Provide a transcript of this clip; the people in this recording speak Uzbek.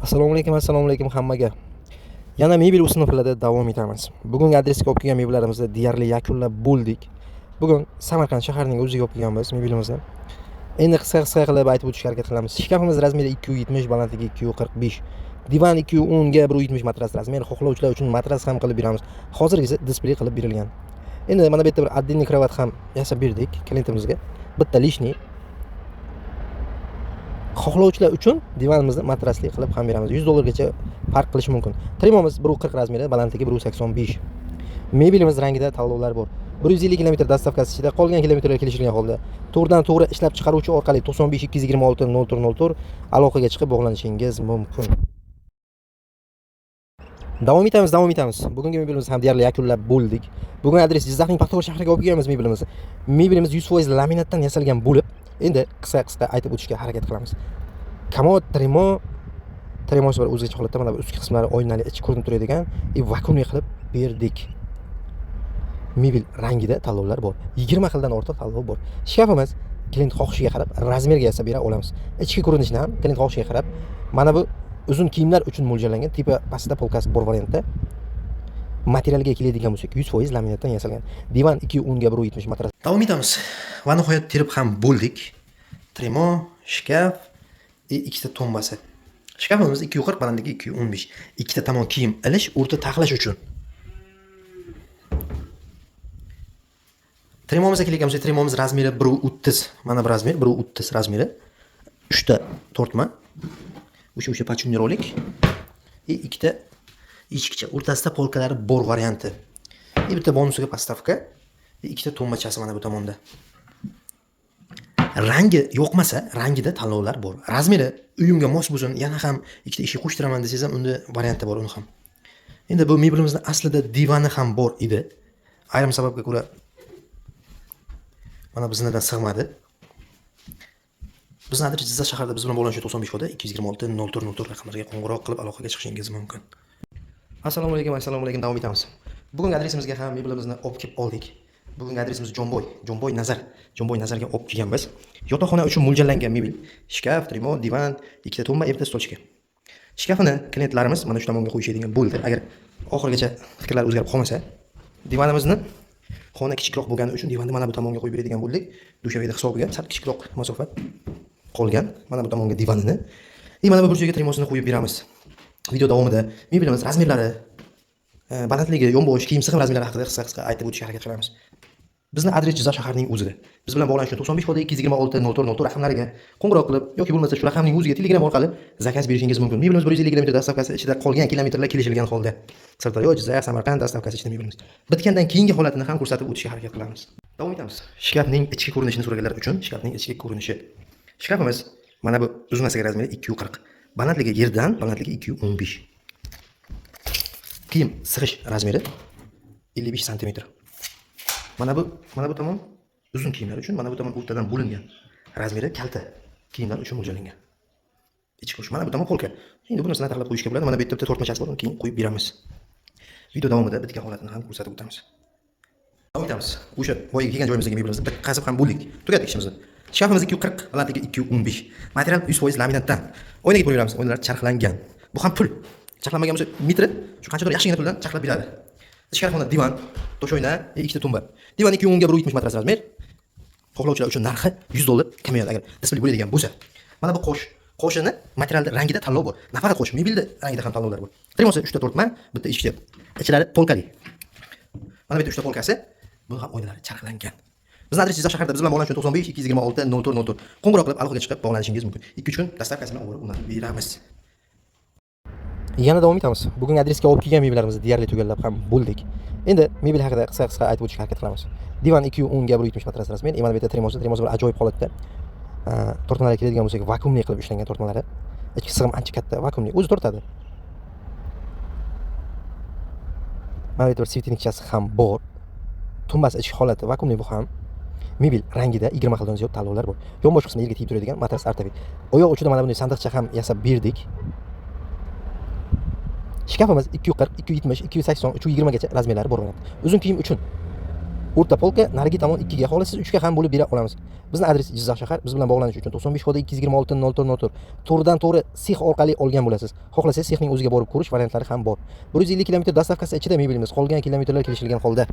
Assalomu alaykum hammaga. Yana mebel sinflarida davom etamiz. Bugungi adresga olib kelgan mebellarimizni deyarli yakunlab bo'ldik. Bugun Samarqand shaharining o'ziga olib kelganmiz mebelimizni. Endi qisqa qilib aytib o'tishga harakat qilamiz. Shkafimiz razmeri 270, balandligi 245. Divan 210 ga 170 matras razmeri. Xohlovchilar uchun matras ham qilib beramiz. Hozirgisi displey qilib berilgan. Endi mana bu yerda bir отдельный krovat ham yasab berdik klientimizga. Bitta lishniy. Xohlovchilar uchun divanimizni matrasli qilib ham beramiz. $100 gacha farq qilishi mumkin. Trimomiz 140 razmeri, balandligi 185. Mebelimiz rangida tanlovlar bor. 150 km dastavkasi ichida, qolgan kilometrlar kelishilgan holda to'g'ridan to'g'ri ishlab chiqaruvchi orqali 95 226 0404 aloqaga chiqib bog'lanishingiz mumkin. Davom etamiz. Bugungi mebelimizni ham deyarli yakunlab bo'ldik. Bugun adres Jizzaxning Paxtaor shahriga olib kelganmiz mebelimizni. Mebelimiz 100% laminatdan yasalgan bo'lib, endi qisqa aytib o'tishga harakat qilamiz. Komod, tremosi bor o'zgacha holatda, mana bu ustki qismlari oynali, ichi ko'rinib turadigan vakuumli qilib berdik. Mebel rangida tanlovlar bor. 20 xildan ortiq tanlov bor. Shkafimiz klient xohishiga qarab razmerga yasab bera olamiz. Ichki ko'rinishini ham klient xohishiga qarab mana bu uzun kiyimlar uchun mo'ljallangan tipa pastda polkasi bor variantda. Materialga keladigan bo'lsak 100% laminatdan yasalgan. Divan 210 ga 170 matras. Davom etamiz. Va nihoyat terib ham bo'ldik. Tremo, shkaf va ikkita tombasi. Shkafimiz 240, balandligi 215. Ikkita tomon kiyim ilish, o'rta taxlash uchun. Tremomizga kelgan bo'lsak, tremomiz razmeri 130. Mana bu razmer 130 razmeri. 3 ta tortma. O'sha pachunni rolik. Va ikkita ichkicha o'rtasida polkalari bor varianti. Va bitta bonusiga postavka va ikkita tombachasi mana bu tomonda. Rangi yoqmasa, rangida tanlovlar bor. Razmeri uyimga mos bo'lsin, yana ham ikkita ish qo'shtiraman desangiz ham unda varianti bor uni ham. Endi bu mebelimizning aslida divani ham bor edi. Ayrim sababga ko'ra mana biznidan sig'madi. Bizni adres Jizzax shahrida biz bilan bog'lanishga 95 koda 226 0404 raqamlariga qo'ng'iroq qilib aloqaga chiqishingiz mumkin. Assalomu alaykum, davom etamiz. Bugungi adresimizga ham mebelimizni olib kelib oldik. Bugungi adresimiz Jonboy Nazarga olib kelganmiz. Yotoqxona uchun mo'ljallangan mebel. Shkaf, trimo, divan, ikkita tomba, bitta stolchka. Shkafini klientlarimiz mana shu tomonga qo'yishadigan bo'ldi. Agar oxirigacha fikrlar o'zgarib qolmasa, divanimizni xona kichikroq bo'lgani uchun divanni mana bu tomonga qo'yib beradigan bo'ldik. Dushavida hisobiga sal kichikroq masofa qolgan. Mana bu tomonga divanini va mana bu burchaga trimosini qo'yib beramiz. Video davomida mebelimiz razmerlari, balandligi, yonbosh, kiyim sig'im razmerlari haqida qisqa aytib o'tishga harakat qilamiz. Bizni adres Jizzax shaharining o'zida. Biz bilan bog'lanish uchun 95 koda 226 0404 raqamlariga qo'ng'iroq qilib yoki bo'lmasa shu raqamning o'ziga Telegram orqali zakaz berishingiz mumkin. Mebelimiz 150 km dastavkasi ichida, qolgan kilometrlar kelishilgan holda. Sirdaryo, Jizzax, Samarqand dastavkasi ichida mebelimiz. Bitgandan keyingi holatini ham ko'rsatib o'tishga harakat qilamiz. Davom etamiz. Shkafning ichki ko'rinishini so'raganlar uchun shkafning ichki ko'rinishi. Shkafimiz mana bu uzunasiga razmeri 240, balandligi yerdan balandligi 215. Kiyim sig'ish razmeri 55 sm. Mana bu tomon uzun kiyimlar uchun, mana bu tomon o'rtadan bo'lingan. Razmeri kalta kiyimlar uchun mo'ljallangan. Ichki ko'rish mana bu tomon polka. Endi bu narsani taxlab qo'yishga bo'ladi. Mana bu yerda bitta tortmachasi bor, uni keyin qo'yib beramiz. Video davomida bitgan holatini ham ko'rsatib o'tamiz. Davom etamiz. O'sha boyagi kelgan joyimizdagi mebelimizni bir qazib ham bo'ldik. Tugatdik ishimizni. Shkafimiz 240, balandligi 215. Material 100% laminatdan. Oynaga qo'yib beramiz. Oynalar charxlangan. Bu ham pul. Charxlanmagan bo'lsa metri shu qanchadir yaxshigina puldan charxlab beradi. Ichkarixona divan, toshoyna va ikkita tomba. Divan 210 ga 170 matras razmer. Xohlovchilar uchun narxi $100 kamayadi agar displey bo'ladigan bo'lsa. Mana bu qo'shini materialda rangida tanlov bor. Nafaqat qo'sh, mebelda rangida ham tanlovlar bor. Tremosi 3 ta tortma, bitta ichki. Ichlari polkali. Mana bu yerda 3 ta polkasi, bu ham oynalari charxlangan. Bizning adres Jizzax shahrida biz bilan bog'lanish uchun 95 226 0404 qo'ng'iroq qilib aloqaga chiqib bog'lanishingiz mumkin. 2-3 kun dastavkasi bilan o'rnatib beramiz. Yana davom etamiz. Bugungi adresga olib kelgan mebellarimizni deyarli tugallab ham bo'ldik. Endi mebel haqida qisqa aytib o'tishga harakat qilamiz. Divan 210 ga 170 matras razmer. Mana bu yerda tremosi bir ajoyib holatda. Tortmalarga keladigan bo'lsak, vakuumli qilib ishlangan tortmalari. Ichki sig'im ancha katta, vakuumli, o'zi tortadi. Mana bu yerda svetnikchasi ham bor. Tumbasi ichki holati vakuumli bu ham. Mebel rangida 20 xildan ziyod tanlovlar bor. Yonbosh qismi yerga tegib turadigan matras artavit. Oyoq uchida mana bunday sandiqcha ham yasab berdik. Shkafimiz 240, 270, 280, 320 gacha razmerlari bor bo'ladi. Uzun kiyim uchun o'rta polka, narigi tomon 2 ga xohlasiz 3 ga ham bo'lib bera olamiz. Bizning adres Jizzax shahar. Biz bilan bog'lanish uchun 95 kodi 226 0404 to'g'ridan to'g'ri sex orqali olgan bo'lasiz. Xohlasangiz sexning o'ziga borib ko'rish variantlari ham bor. 150 km dastavkasi ichida mebelimiz, qolgan kilometrlar kelishilgan holda.